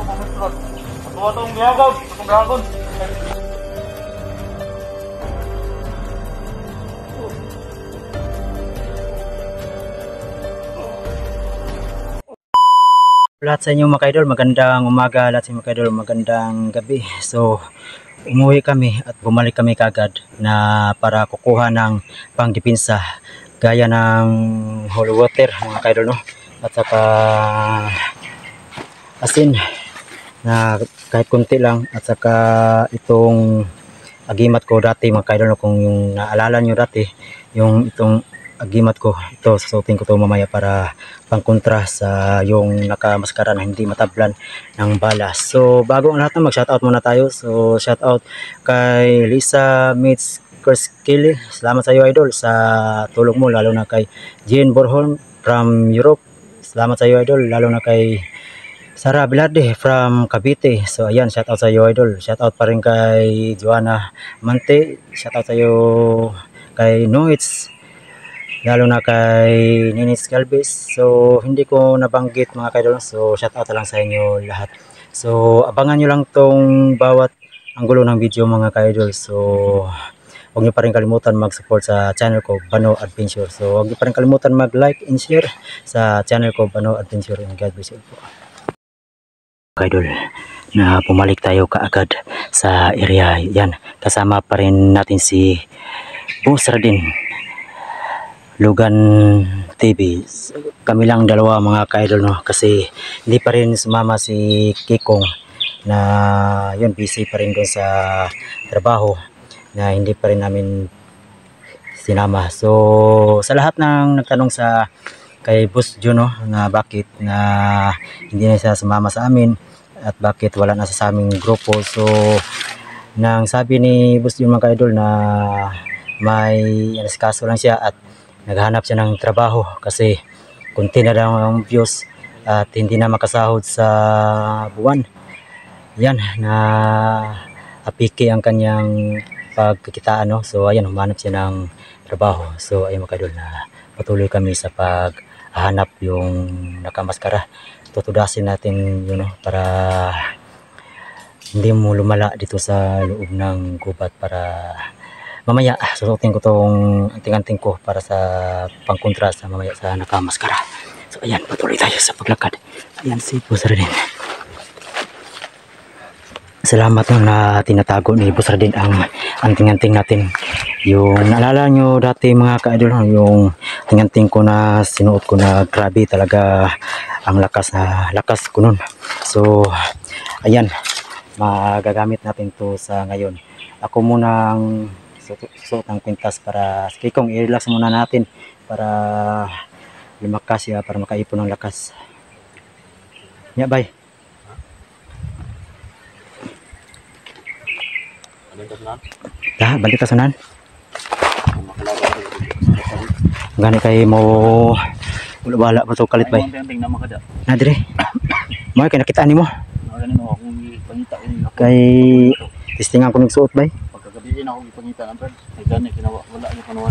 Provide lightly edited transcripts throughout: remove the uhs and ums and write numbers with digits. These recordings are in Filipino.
Atong gihagab, atong dragon. Lahat sa inyo mga kaidol, magandang umaga. Lahat sa inyo mga kaidol, magandang gabi. So, umuwi kami at bumalik kami kagad na para kukuha ng pangdipinsa gaya ng holy water mga kaidol, no? At saka asin na kahit kunti lang, at saka itong agimat ko dati mga kaidol, no? Kung yung naalala nyo dati, yung itong agimat ko, ito susutin ko to mamaya para pangkontra sa yung nakamaskara na hindi matablan ng bala. So bago ang lahat, mag shoutout muna tayo. So shoutout kay Lisa Mitz Kerskili, salamat sa iyo idol sa tulong mo, lalo na kay Jean Borholm from Europe, salamat sa iyo idol, lalo na kay Sara Bilarde from Cavite. So ayan, shoutout sa iyo idol. Shoutout pa rin kay Joanna Mante, shoutout sa iyo kay Noitz, lalo na kay Ninis Galvez. So hindi ko nabanggit mga kaidol, so shout out lang sa inyo lahat. So abangan nyo lang tong bawat anggulo ng video mga kaidol. So huwag nyo pa rin kalimutan mag-support sa channel ko, Bano Adventure. So huwag nyo pa rin kalimutan mag-like and share sa channel ko, Bano Adventure, and God bless you po. Kaidol, na pumalik tayo kaagad sa area yan. Kasama pa rin natin si Boss Radin Lugan TV. Kami lang dalawa mga kaidol, no? Kasi hindi pa rin sumama si Kikong na yun, busy pa rin doon sa trabaho na hindi pa rin namin sinama. So sa lahat ng nagtanong sa kay Boss Juno na bakit na hindi na siya sumama sa amin at bakit wala na sa aming grupo, so nang sabi ni Boss Juno mga kaidol na may kaso lang siya at naghahanap siya ng trabaho kasi kunti na lang ang views at hindi na makasahod sa buwan. Yan, na apiki ang kanyang pagkikitaan, no? So ayan, humanap siya ng trabaho. So ayun mga kaidol, na patuloy kami sa paghahanap yung nakamaskara. Tutudasin natin yun, no? Para hindi mo lumala dito sa loob ng gubat, para mamaya susutin ko tong anting-anting ko para sa pangkontra sa mamaya sa nakamaskara. So ayan, patuloy tayo sa paglakad. Ayan si Boss Radin. Salamat na tinatago ni Boss Radin ang anting-anting natin. Yung naalala nyo dati mga kaidol, yung anting-anting ko na sinuot ko na grabe talaga ang lakas ko nun. So ayan, magagamit natin to sa ngayon. Ako munang suot ng kwintas para sa Kikong, i-relax muna natin para lumakas siya, para makaipon ng lakas. Ya, bay. Balik ka sunan. Gani kay mo wala ba to kalit bay? Na dire. Mo kay nakitaan nimo. Kay testingan ko nagsuot bay.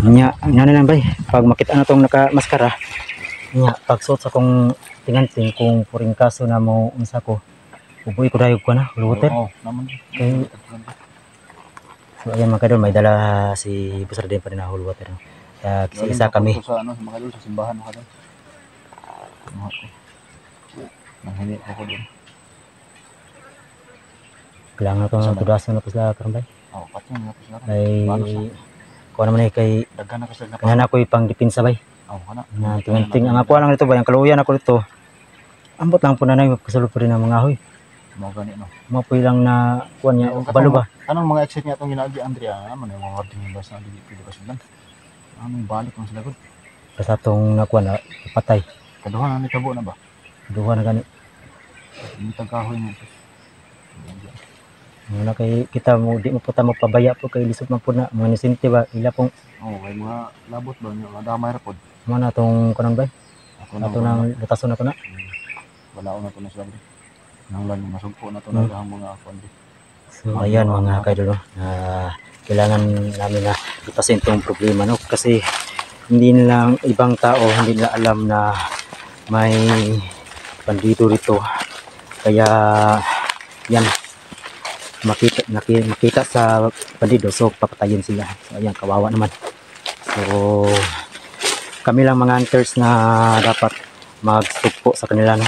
Nya lang bay, pag makita na tong nakamaskara nya, pag suot sa kong tinganting kung puring kaso na mo unsa ko, uboy ko dayog ko na luter. Okay. So ayan mga kaidol, may dala si Boss Radin pa rin na whole water, no? Isa kami sa ano, mga kaidol, sa simbahan mga kaidol. Nanghingi ako doon. Kailangan ko na tudasan na po sa karambay. Ay kuha naman kay kanya na ko ipang dipinsa bay. Na tinganting ang ako lang dito bay, ang kaluyan ako dito. Ambot lang po na nay kasulod pa rin ang mga hoy. Mo gani no. Mapoy lang na kuha niya kabalo ba. Anong mga exit niya atong ginagi Andrea, naman yung mga ording bus na dili pwede ba sundan. Anong balik man sila gud. Basta tong nakuha na patay. Kaduha na ni tabo na ba? Duha na gani. Ni tagkahoy mo. Muna kay kita mo di mo puta magpabaya po kay lisod man po na mga nisinti ba ila pong kay mga labot ba nyo damay ra pod mo na tong kunan bay ato nang lutason na to na wala na to na sila nang lang masugpo na to na ang mga kundi. So ayan mga kaidol, no? Kailangan namin na lutasin tong problema, no? Kasi hindi nilang ibang tao hindi nila alam na may bandido rito Kaya yan, makita sa bandido, so papatayin sila. So ayan, kawawa naman. So kami lang mga hunters na dapat magsugpo sa kanila, no?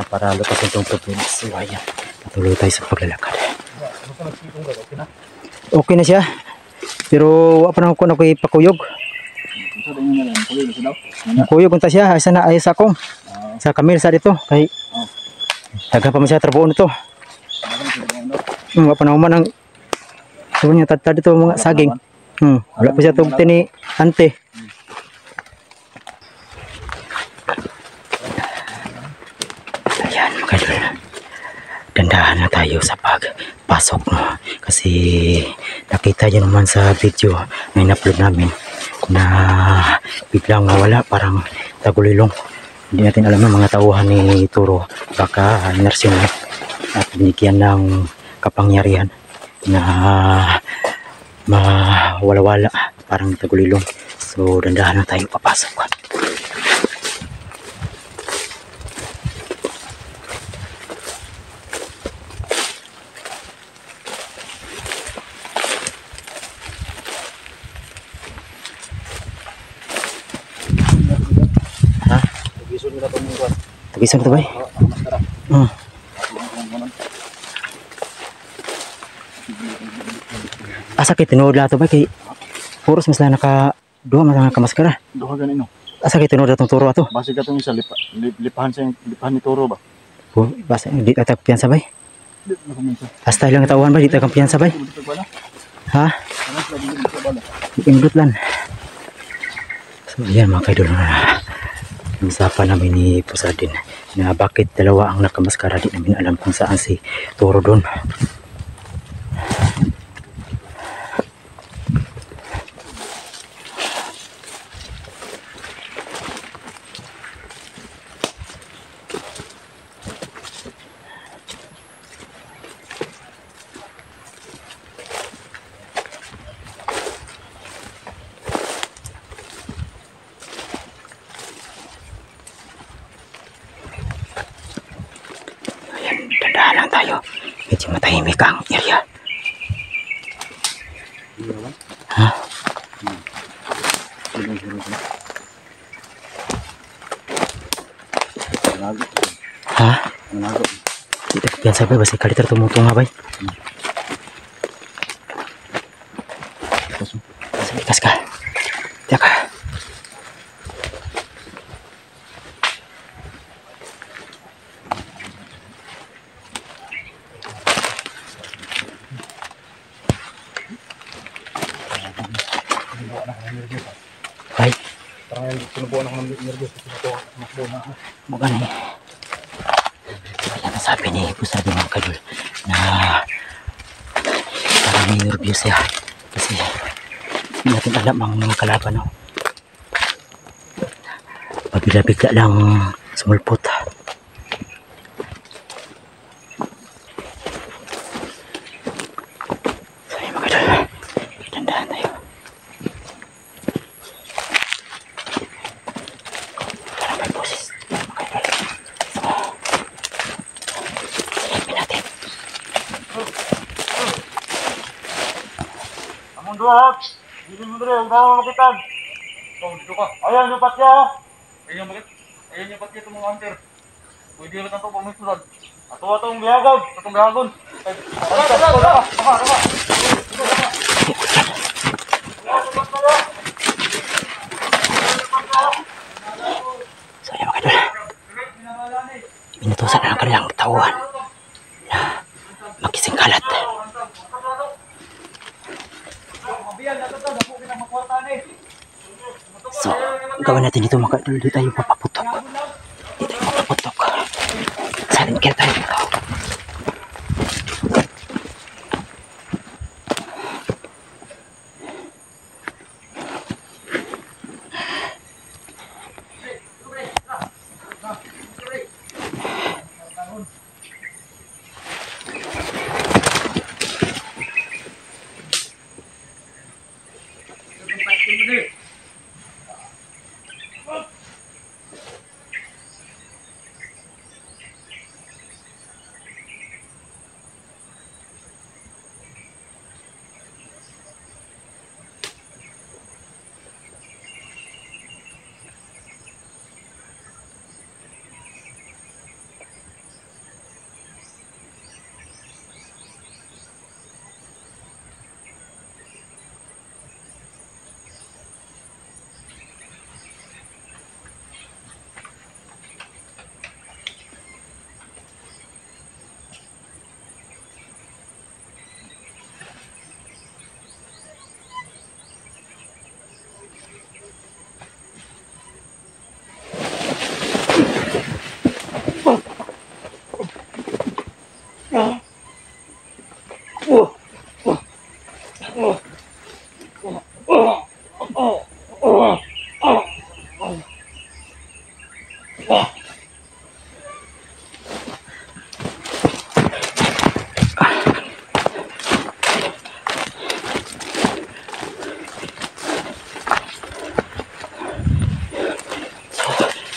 Para lutasin itong problema. So ayan, patuloy tayo sa paglalakad. Okay na siya, pero wala pa na ako ipakuyog. Kuyog unta siya, ay sana ay sa akong sa kamil sa dito kay dagan pa man siya trabaho nito. Wala pa na man ang so niya tad dito mga saging. Wala pa siya tugti ni ante. Ayan, kadol. Dandahan na tayo sa pagpasok, no? Kasi nakita nyo naman sa video na in-upload namin na biglang nawala, parang tagulilong. Hindi natin alam ng mga tauhan ni Turo, baka inerasyon at binigyan ng kapangyarihan na mawala-wala, parang tagulilong. So dandahan na tayo papasok. Tagisan ito ba? Asa kay tinuod lato ba kay puros mas lang naka duha mas lang nakamaskara. Duha ganino. Asa kay tinuod atong Turo ato? Base ka itong isa, lipahan ni Turo ba? Basta di ta piyansa bay. Di na kuminsa. Hasta ilang tauhan ba di ta piyansa bay? Ha? Indot lan. So yan mga kaidol na usapan namin ni Pusadin na bakit dalawa ang nakamaskara, di namin alam kung saan si Turo doon. Dandahan lang tayo. Medyo matahimik ang area. Ha? Ha? Dito yan sabay. Basta kalitar tumutong nga bay. Sabikas ka. Tiyak ka. Ay, Parang sinubuan ako ng nervous kasi nakbo na ako. bukan eh. Kaya nasabi ni Pusadin mga kadol na parang may nervous siya. Kasi hindi natin alam ang mga kalaban, no? Pabigla-bigla lang sumulpot. So yun mga kadol, dandahan tayo. Among duha. Dili mo dire, unawa makitan. Oh, dito ka. Ayan yung patya. Ayan yung patya itong mga hunter. Pwede lang ito pamisulan. Ato ang bihagag, atong dragon. Tara. So yun mga kadol, inutusan na ng kanilang tauhan na makising kalat. So, gawin natin dito mga kadol, di tayo papaputok. Silent kill tayo dito.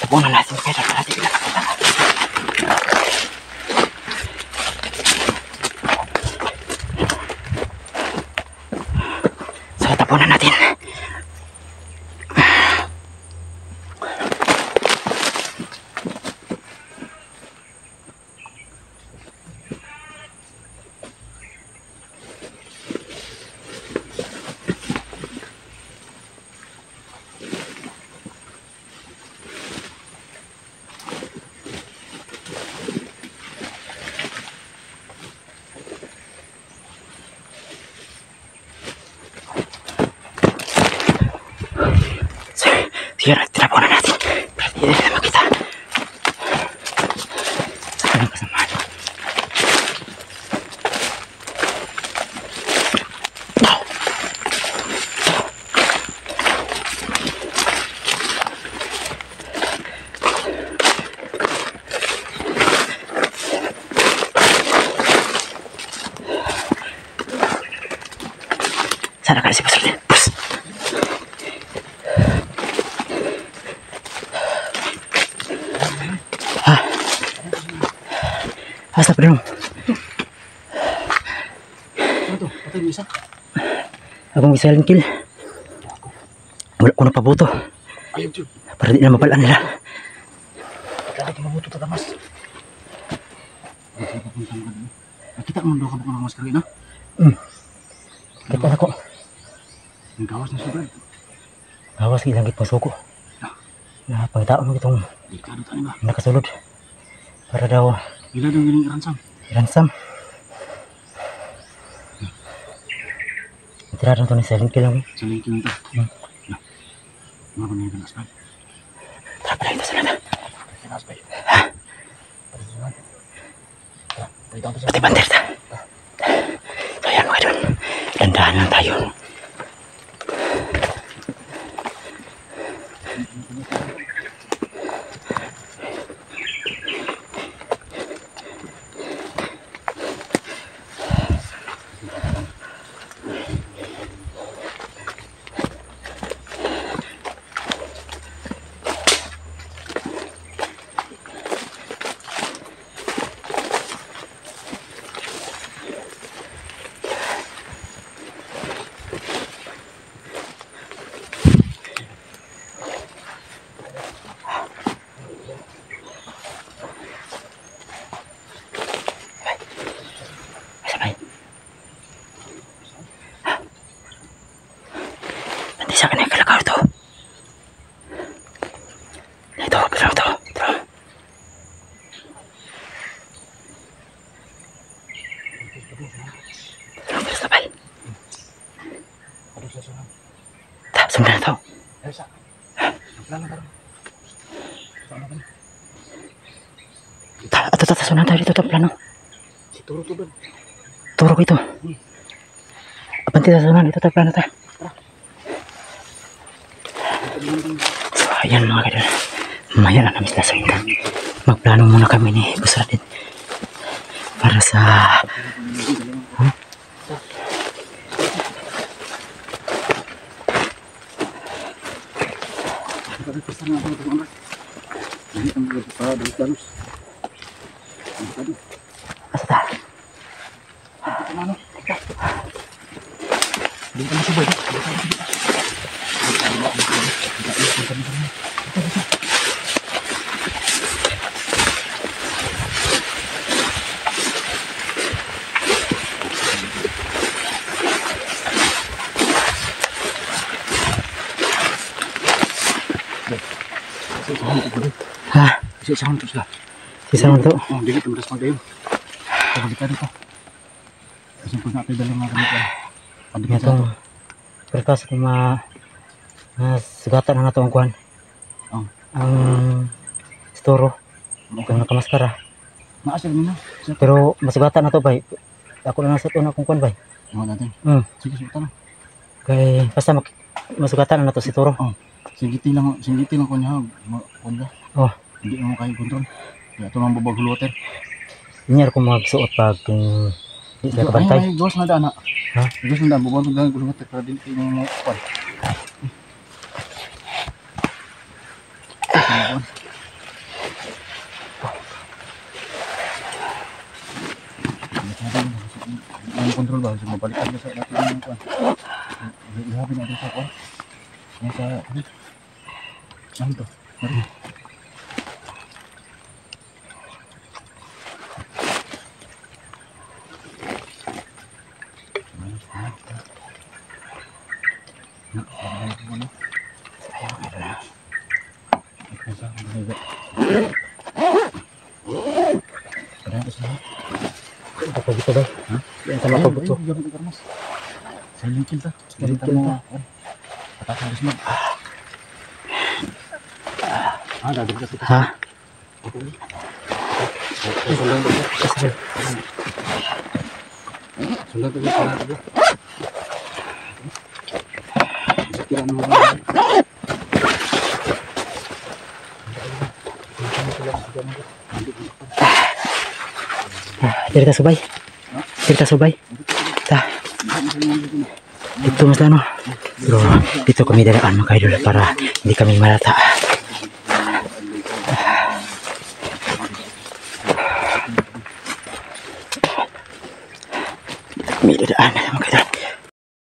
Tapunan natin kayo na natin. So, tapunan natin. Sige, tinapunan natin. Hindi na makita. Sa kanyang kasamaan. Sana ka si Pastor. Pus! Asa pa rin mo? Ano to? Patay mo isa? Akong silent kill. Wala ko na pabuto. Ayaw, Diyo. Para di na mapalaan nila. Kaya mabuto ta damas. Nakita mo daw ka ba ng mas karina? Kita na ko. Ang gawas na siya, Brad. Gawas ilang git masuko. Na pangitaon mo itong Delikado tayo ba? nakasulod. Para daw Ila daw galing ransam. ransam. Tira rin ito ni silent kill lang. Sa lingkin nito. Mga ko na yung ganas, Brad. Tara pala ito sa nata. Ganas, Brad. Pati bandir ta. So yan mga idol. Dandahan lang tayo. Sa akin ay kalakaw ito. Ito, pero ito. Ito. Ito, bilis na pal. Ta, sundan na ito. Ta, ito, sundan tayo dito. Ito, plano. Turo to, Brad. Turo ko ito. Abanti ta, sundan. Ito, plano ta. So, ayan mga kadol. Mamaya na namin sila sa inyo. Magplano muna kami ni Boss Radin para sa asa ta? Ha? Isa-isahan to sila. Sisa mo to? Oh, dili to madas pagdayon. Delikado to. Kasi kung natin dalang mga gamit yan. Itong perkas kung sugatan na nato ang kuhan. Oh. Ang storo. Kung nakamaskara. Naasir mo na. Siya. Pero masugatan na to bay. Ako na nasa to na kung kuan bay. Mga natin. Sige, sutan na. Kay basta masugatan na to si Toro. Singgiti lang ko niya. Kuan ka. Oh. Hindi mo kayo kontrol. Kaya ito nang babag huluter. Inyar ko magsuot pag kung di ka kabantay. Ay, gawas na daan na. Ha? Gawas na daan. Babag na huluter. Para din kayo mga kuan. Ang kontrol ba? So, mabalikan ka sa natin yung kuan. Ihabi natin sa kuan. Yung sa... Ano to? Mari. Apa gitu bay? Yang sama apa betul? Silent kill ta. Silent kill ta. Patakan di sini. Ada di situ. Hah? Sudah tuh sana tuh. Kira nama. Cerita subay. Cerita subay. Tah. Itu mas Lano. Bro, itu kami dadaan mga idol para hindi kami malata.